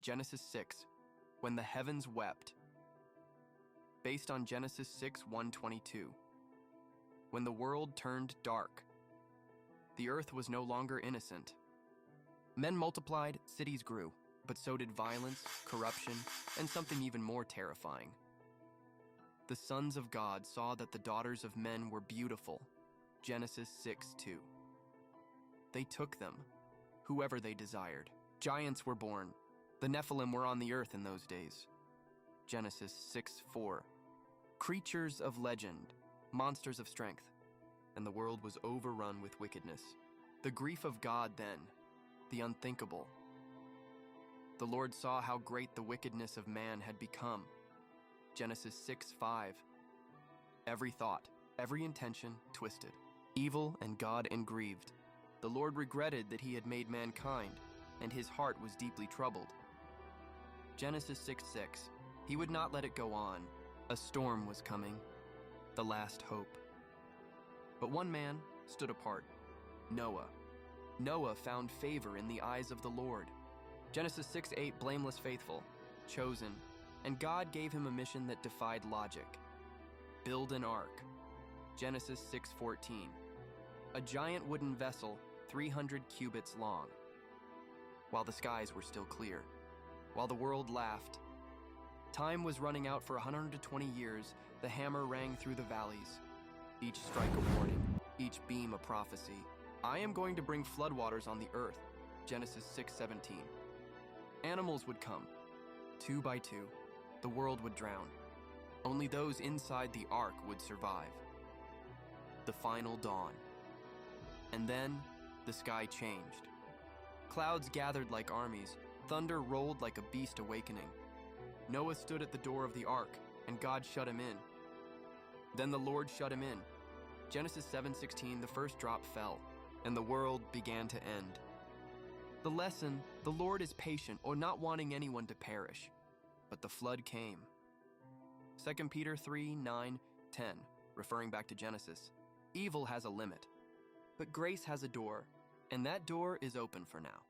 Genesis 6, when the heavens wept. Based on Genesis 6, 1-22. When the world turned dark, the earth was no longer innocent. Men multiplied, cities grew, but so did violence, corruption, and something even more terrifying. The sons of God saw that the daughters of men were beautiful. Genesis 6:2. They took them, whoever they desired. Giants were born. The Nephilim were on the earth in those days. Genesis 6:4. Creatures of legend, monsters of strength, and the world was overrun with wickedness. The grief of God then, the unthinkable. The Lord saw how great the wickedness of man had become. Genesis 6:5. Every thought, every intention twisted, evil and God and grieved. The Lord regretted that he had made mankind, and his heart was deeply troubled. Genesis 6:6. He would not let it go on. A storm was coming, the last hope. But one man stood apart, Noah. Noah found favor in the eyes of the Lord. Genesis 6:8. Blameless, faithful, chosen, and God gave him a mission that defied logic. Build an ark. Genesis 6:14. A giant wooden vessel, 300 cubits long. While the skies were still clear, while the world laughed, time was running out for 120 years, the hammer rang through the valleys. Each strike a warning, each beam a prophecy. I am going to bring floodwaters on the earth. Genesis 6:17. Animals would come, 2 by 2. The world would drown. Only those inside the ark would survive. The final dawn. And then, the sky changed. Clouds gathered like armies. Thunder rolled like a beast awakening. Noah stood at the door of the ark, and God shut him in. Then the Lord shut him in. Genesis 7:16, the first drop fell, and the world began to end. The lesson, the Lord is patient, or not wanting anyone to perish. But the flood came. 2 Peter 3:9-10, referring back to Genesis. Evil has a limit, but grace has a door, and that door is open for now.